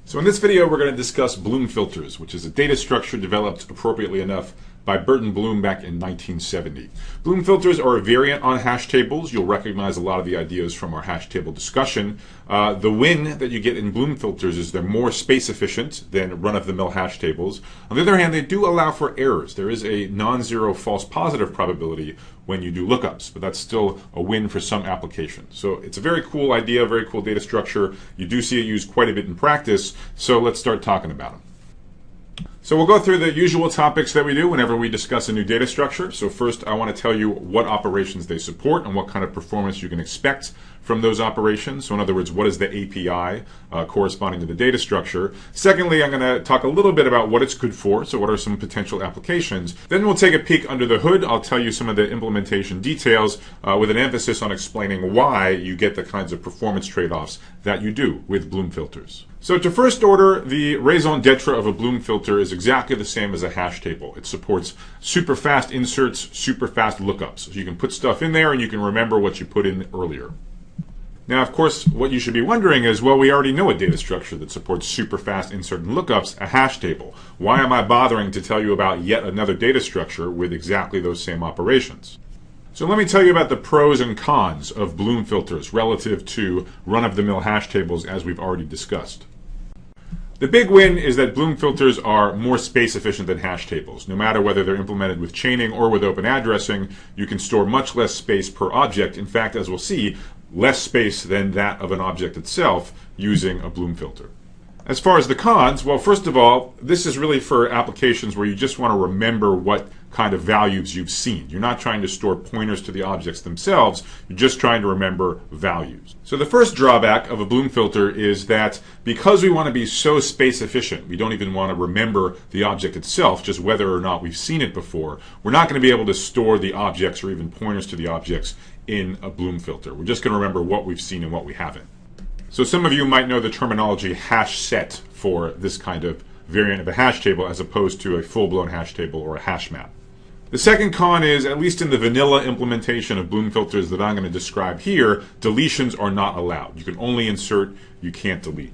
So in this video, we're going to discuss Bloom filters, which is a data structure developed appropriately enough by Burton Bloom back in 1970. Bloom filters are a variant on hash tables. You'll recognize a lot of the ideas from our hash table discussion. The win that you get in Bloom filters is they're more space efficient than run-of-the-mill hash tables. On the other hand, they do allow for errors. There is a non-zero false positive probability when you do lookups, but that's still a win for some applications. So it's a very cool idea, very cool data structure. You do see it used quite a bit in practice, so let's start talking about them. So we'll go through the usual topics that we do whenever we discuss a new data structure. So first, I want to tell you what operations they support and what kind of performance you can expect from those operations. So in other words, what is the API corresponding to the data structure? Secondly, I'm going to talk a little bit about what it's good for. So what are some potential applications? Then we'll take a peek under the hood. I'll tell you some of the implementation details with an emphasis on explaining why you get the kinds of performance trade-offs that you do with Bloom filters. So to first order, the raison d'etre of a Bloom filter is exactly the same as a hash table. It supports super fast inserts, super fast lookups. So you can put stuff in there and you can remember what you put in earlier. Now, of course, what you should be wondering is, well, we already know a data structure that supports super fast insert and lookups, a hash table. Why am I bothering to tell you about yet another data structure with exactly those same operations? So let me tell you about the pros and cons of Bloom filters relative to run-of-the-mill hash tables, as we've already discussed. The big win is that Bloom filters are more space efficient than hash tables. No matter whether they're implemented with chaining or with open addressing, you can store much less space per object. In fact, as we'll see, less space than that of an object itself using a Bloom filter. As far as the cons, well, first of all, this is really for applications where you just want to remember what kind of values you've seen. You're not trying to store pointers to the objects themselves, you're just trying to remember values. So the first drawback of a Bloom filter is that because we want to be so space efficient, we don't even want to remember the object itself, just whether or not we've seen it before, we're not going to be able to store the objects or even pointers to the objects in a Bloom filter. We're just going to remember what we've seen and what we haven't. So some of you might know the terminology hash set for this kind of variant of a hash table as opposed to a full-blown hash table or a hash map. The second con is, at least in the vanilla implementation of Bloom filters that I'm going to describe here, deletions are not allowed. You can only insert, you can't delete.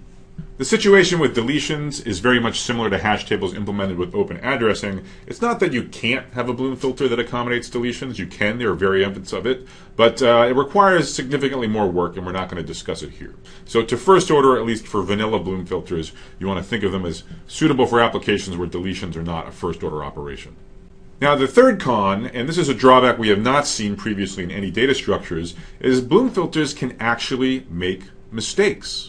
The situation with deletions is very much similar to hash tables implemented with open addressing. It's not that you can't have a Bloom filter that accommodates deletions. You can, there are variants of it, but it requires significantly more work and we're not going to discuss it here. So to first order, at least for vanilla Bloom filters, you want to think of them as suitable for applications where deletions are not a first order operation. Now the third con, and this is a drawback we have not seen previously in any data structures, is Bloom filters can actually make mistakes.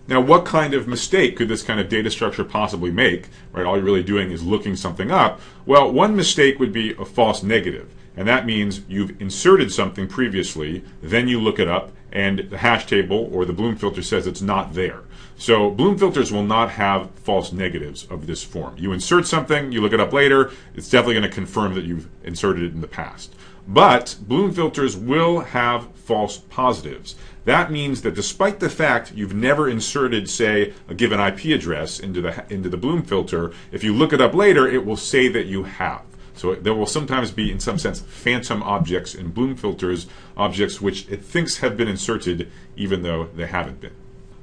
Now, what kind of mistake could this kind of data structure possibly make? Right, all you're really doing is looking something up. Well, one mistake would be a false negative, and that means you've inserted something previously, then you look it up, and the hash table or the Bloom filter says it's not there. So Bloom filters will not have false negatives of this form. You insert something, you look it up later, it's definitely going to confirm that you've inserted it in the past. But Bloom filters will have false positives. That means that despite the fact you've never inserted, say, a given IP address into the Bloom filter, if you look it up later, it will say that you have. So there will sometimes be, in some sense, phantom objects in Bloom filters, objects which it thinks have been inserted even though they haven't been.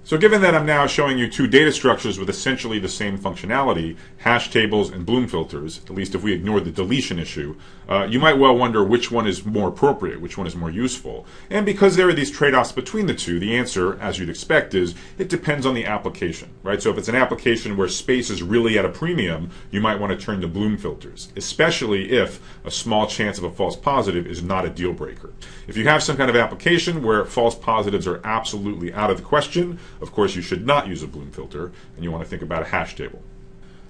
So given that I'm now showing you two data structures with essentially the same functionality, hash tables and Bloom filters, at least if we ignore the deletion issue, you might well wonder which one is more appropriate, which one is more useful. And because there are these trade-offs between the two, the answer, as you'd expect, is it depends on the application, right? So if it's an application where space is really at a premium, you might want to turn to Bloom filters, especially if a small chance of a false positive is not a deal breaker. If you have some kind of application where false positives are absolutely out of the question, of course, you should not use a Bloom filter, and you want to think about a hash table.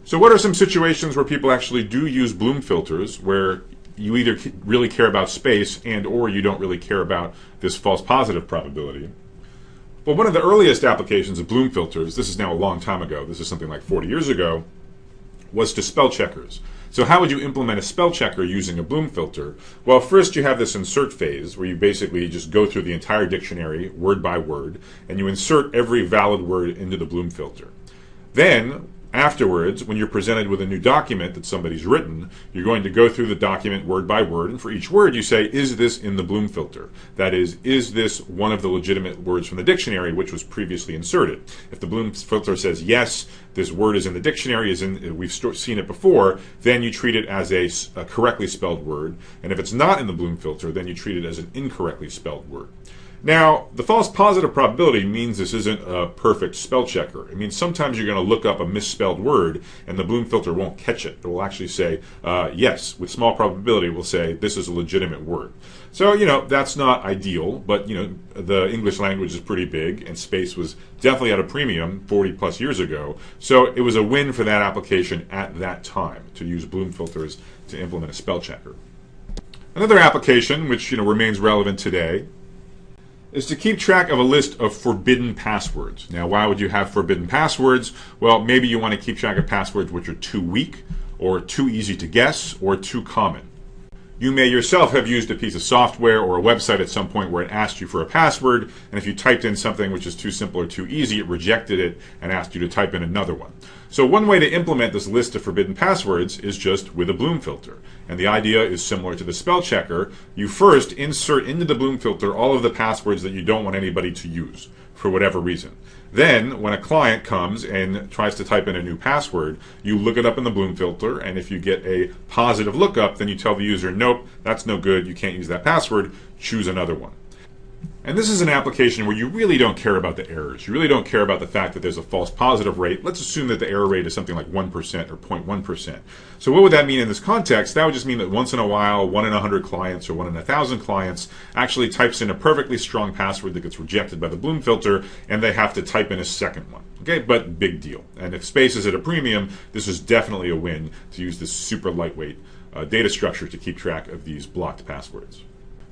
So what are some situations where people actually do use Bloom filters, where you either really care about space and or you don't really care about this false positive probability? Well, one of the earliest applications of Bloom filters, this is now a long time ago, this is something like 40 years ago, was to spell checkers. So how would you implement a spell checker using a Bloom filter? Well, first you have this insert phase where you basically just go through the entire dictionary word by word and you insert every valid word into the Bloom filter. Then, Afterwards, when you're presented with a new document that somebody's written, you're going to go through the document word by word, and for each word you say, is this in the Bloom filter? That is this one of the legitimate words from the dictionary which was previously inserted? If the Bloom filter says yes, this word is in the dictionary, we've seen it before, then you treat it as a correctly spelled word. And if it's not in the Bloom filter, then you treat it as an incorrectly spelled word. Now, the false positive probability means this isn't a perfect spell checker. It means sometimes you're going to look up a misspelled word and the Bloom filter won't catch it. It will actually say, yes, with small probability, it will say this is a legitimate word. So, that's not ideal, but, the English language is pretty big and space was definitely at a premium 40 plus years ago. So it was a win for that application at that time to use Bloom filters to implement a spell checker. Another application, which, remains relevant today, is to keep track of a list of forbidden passwords. Now, why would you have forbidden passwords? Well, maybe you want to keep track of passwords which are too weak, or too easy to guess, or too common. You may yourself have used a piece of software or a website at some point where it asked you for a password, and if you typed in something which is too simple or too easy, it rejected it and asked you to type in another one. So one way to implement this list of forbidden passwords is just with a Bloom filter. And the idea is similar to the spell checker. You first insert into the Bloom filter all of the passwords that you don't want anybody to use for whatever reason. Then, when a client comes and tries to type in a new password, you look it up in the Bloom filter, and if you get a positive lookup, then you tell the user, nope, that's no good, you can't use that password, choose another one. And this is an application where you really don't care about the errors. You really don't care about the fact that there's a false positive rate. Let's assume that the error rate is something like 1% or 0.1%. So what would that mean in this context? That would just mean that once in a while, 1 in 100 clients or 1 in 1,000 clients actually types in a perfectly strong password that gets rejected by the Bloom filter, and they have to type in a second one. Okay, but big deal. And if space is at a premium, this is definitely a win to use this super lightweight data structure to keep track of these blocked passwords.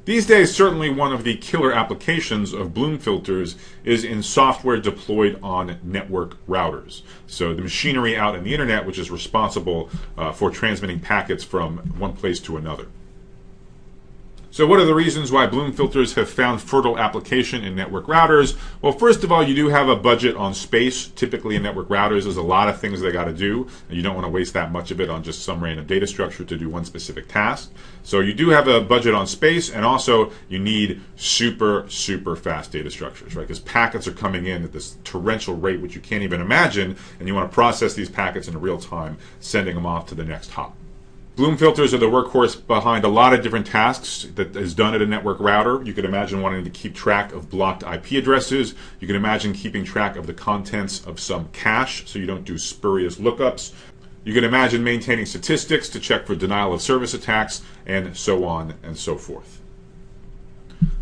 These days, certainly one of the killer applications of Bloom filters is in software deployed on network routers. So the machinery out in the internet which is responsible for transmitting packets from one place to another. So what are the reasons why Bloom filters have found fertile application in network routers? Well, first of all, you do have a budget on space. Typically in network routers, there's a lot of things they got to do, and you don't want to waste that much of it on just some random data structure to do one specific task. So you do have a budget on space, and also you need super, super fast data structures, right? Because packets are coming in at this torrential rate which you can't even imagine, and you want to process these packets in real time, sending them off to the next hop. Bloom filters are the workhorse behind a lot of different tasks that is done at a network router. You could imagine wanting to keep track of blocked IP addresses. You can imagine keeping track of the contents of some cache so you don't do spurious lookups. You can imagine maintaining statistics to check for denial of service attacks, and so on and so forth.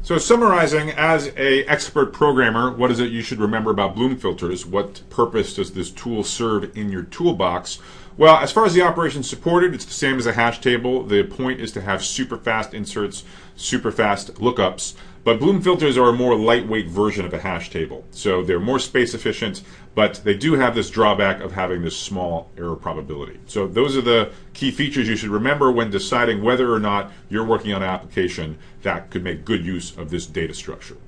So summarizing, as an expert programmer, what is it you should remember about Bloom filters? What purpose does this tool serve in your toolbox? Well, as far as the operation supported, it's the same as a hash table. The point is to have super fast inserts, super fast lookups. But Bloom filters are a more lightweight version of a hash table. So they're more space efficient, but they do have this drawback of having this small error probability. So those are the key features you should remember when deciding whether or not you're working on an application that could make good use of this data structure.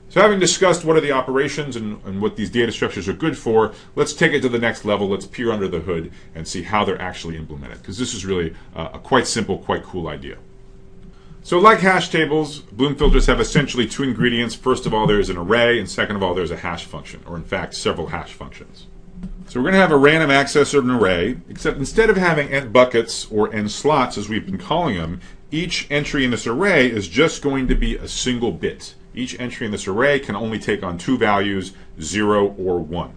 So having discussed what are the operations and what these data structures are good for, let's take it to the next level. Let's peer under the hood and see how they're actually implemented, because this is really a quite simple, quite cool idea. So like hash tables, Bloom filters have essentially two ingredients. First of all, there's an array, and second of all, there's a hash function, or in fact, several hash functions. So we're going to have a random access of an array, except instead of having n buckets or n slots, as we've been calling them, each entry in this array is just going to be a single bit. Each entry in this array can only take on two values, 0 or 1.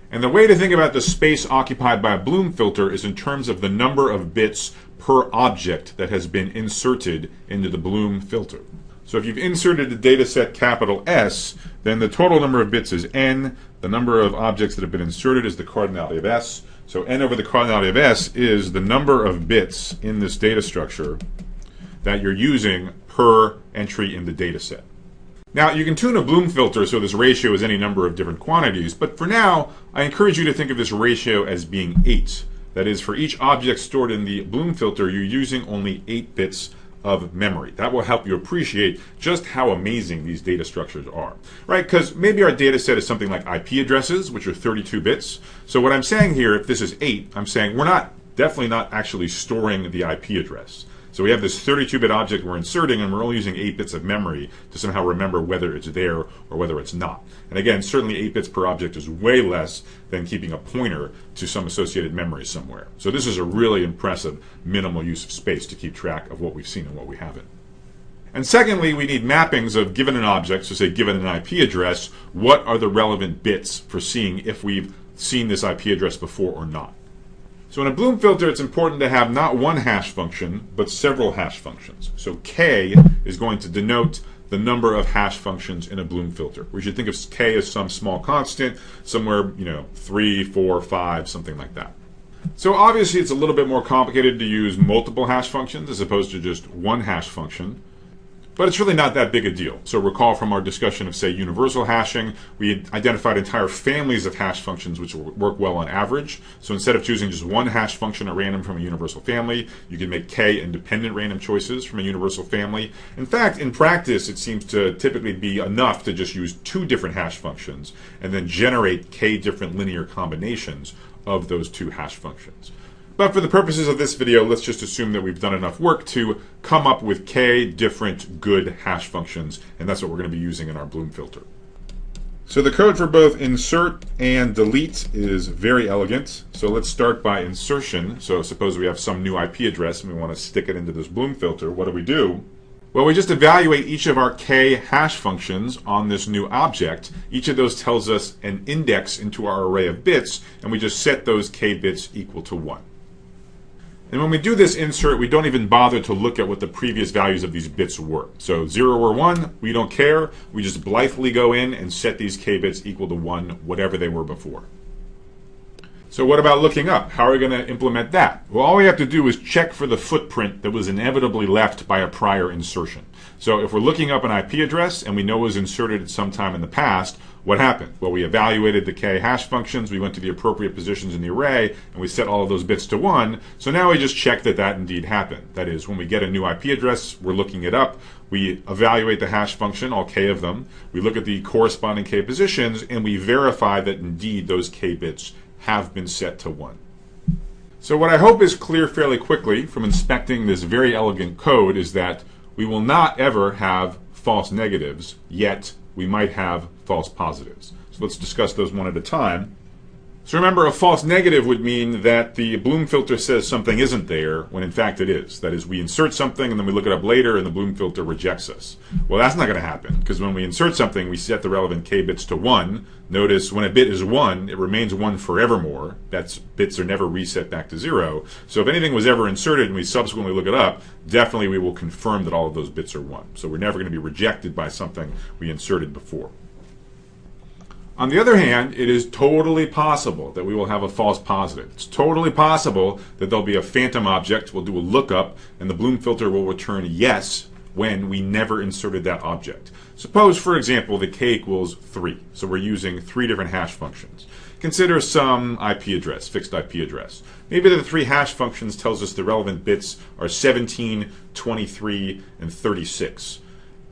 And the way to think about the space occupied by a Bloom filter is in terms of the number of bits per object that has been inserted into the Bloom filter. So if you've inserted a data set capital S, then the total number of bits is n. The number of objects that have been inserted is the cardinality of S. So n over the cardinality of S is the number of bits in this data structure that you're using per entry in the data set. Now, you can tune a Bloom filter so this ratio is any number of different quantities, but for now, I encourage you to think of this ratio as being 8. That is, for each object stored in the Bloom filter, you're using only 8 bits of memory. That will help you appreciate just how amazing these data structures are, right? Because maybe our data set is something like IP addresses, which are 32 bits. So what I'm saying here, if this is 8, I'm saying we're definitely not actually storing the IP address. So we have this 32-bit object we're inserting, and we're only using 8 bits of memory to somehow remember whether it's there or whether it's not. And again, certainly 8 bits per object is way less than keeping a pointer to some associated memory somewhere. So this is a really impressive minimal use of space to keep track of what we've seen and what we haven't. And secondly, we need mappings of given an object, so say given an IP address, what are the relevant bits for seeing if we've seen this IP address before or not. So in a Bloom filter, it's important to have not one hash function, but several hash functions. So K is going to denote the number of hash functions in a Bloom filter. We should think of K as some small constant, somewhere, 3, 4, 5, something like that. So obviously it's a little bit more complicated to use multiple hash functions as opposed to just one hash function. But it's really not that big a deal. So recall from our discussion of, say, universal hashing, we identified entire families of hash functions which will work well on average. So instead of choosing just one hash function at random from a universal family, you can make K independent random choices from a universal family. In fact, in practice, it seems to typically be enough to just use 2 different hash functions and then generate K different linear combinations of those 2 hash functions. But for the purposes of this video, let's just assume that we've done enough work to come up with K different good hash functions, and that's what we're going to be using in our Bloom filter. So the code for both insert and delete is very elegant. So let's start by insertion. So suppose we have some new IP address and we want to stick it into this Bloom filter. What do? Well, we just evaluate each of our K hash functions on this new object. Each of those tells us an index into our array of bits, and we just set those K bits equal to 1. And when we do this insert, we don't even bother to look at what the previous values of these bits were. So 0 or 1, we don't care. We just blithely go in and set these K bits equal to 1, whatever they were before. So what about looking up? How are we going to implement that? Well, all we have to do is check for the footprint that was inevitably left by a prior insertion. So if we're looking up an IP address and we know it was inserted at some time in the past, what happened? Well, we evaluated the K hash functions, we went to the appropriate positions in the array, and we set all of those bits to 1. So now we just check that that indeed happened. That is, when we get a new IP address, we're looking it up, we evaluate the hash function, all K of them, we look at the corresponding K positions, and we verify that indeed those K bits have been set to 1. So what I hope is clear fairly quickly from inspecting this very elegant code is that we will not ever have false negatives, yet we might have false positives. So let's discuss those one at a time. So remember, a false negative would mean that the Bloom filter says something isn't there when in fact it is. That is, we insert something and then we look it up later and the Bloom filter rejects us. Well, that's not going to happen, because when we insert something, we set the relevant K bits to 1. Notice when a bit is 1, it remains 1 forevermore. That's bits are never reset back to 0. So if anything was ever inserted and we subsequently look it up, definitely we will confirm that all of those bits are 1. So we're never going to be rejected by something we inserted before. On the other hand, it is totally possible that we will have a false positive. It's totally possible that there'll be a phantom object, we'll do a lookup, and the Bloom filter will return yes when we never inserted that object. Suppose, for example, the K equals 3. So we're using 3 different hash functions. Consider some IP address, fixed IP address. Maybe the 3 hash functions tells us the relevant bits are 17, 23, and 36.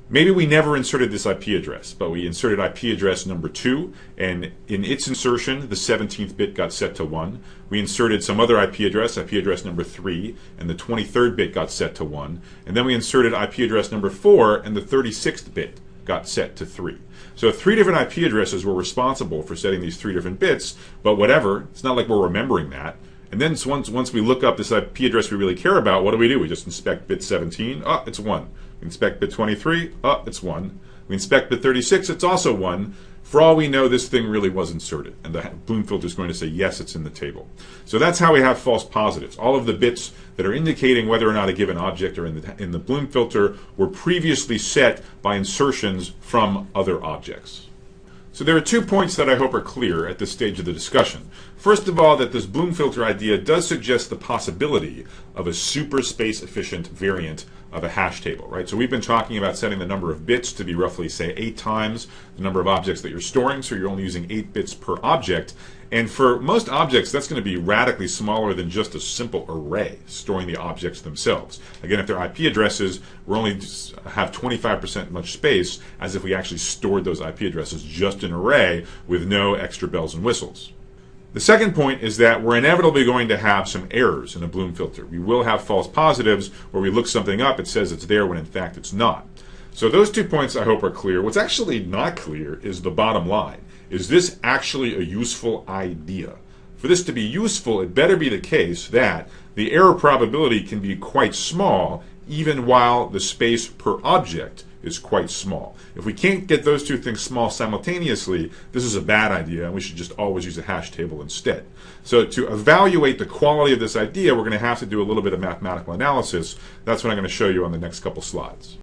Maybe we never inserted this IP address, but we inserted IP address number 2, and in its insertion, the 17th bit got set to 1. We inserted some other IP address number 3, and the 23rd bit got set to 1. And then we inserted IP address number 4, and the 36th bit got set to 3. So 3 different IP addresses were responsible for setting these 3 different bits, but whatever, it's not like we're remembering that. And then once we look up this IP address we really care about, what do? We just inspect bit 17, oh, it's 1. We inspect bit 23, oh, it's 1. We inspect bit 36, it's also 1. For all we know, this thing really was inserted, and the Bloom filter is going to say, yes, it's in the table. So that's how we have false positives. All of the bits that are indicating whether or not a given object are in the Bloom filter were previously set by insertions from other objects. So there are 2 points that I hope are clear at this stage of the discussion. First of all, that this Bloom filter idea does suggest the possibility of a super space efficient variant of a hash table, right? So we've been talking about setting the number of bits to be roughly, say, 8 times the the number of objects that you're storing, so you're only using 8 bits per object. And for most objects, that's going to be radically smaller than just a simple array storing the objects themselves. Again, if they're IP addresses, we're only have 25% much space as if we actually stored those IP addresses just in an array with no extra bells and whistles. The second point is that we're inevitably going to have some errors in a Bloom filter. We will have false positives where we look something up, it says it's there when in fact it's not. So those 2 points I hope are clear. What's actually not clear is the bottom line. Is this actually a useful idea? For this to be useful, it better be the case that the error probability can be quite small even while the space per object is quite small. If we can't get those 2 things small simultaneously, this is a bad idea and we should just always use a hash table instead. So to evaluate the quality of this idea, we're going to have to do a little bit of mathematical analysis. That's what I'm going to show you on the next couple slides.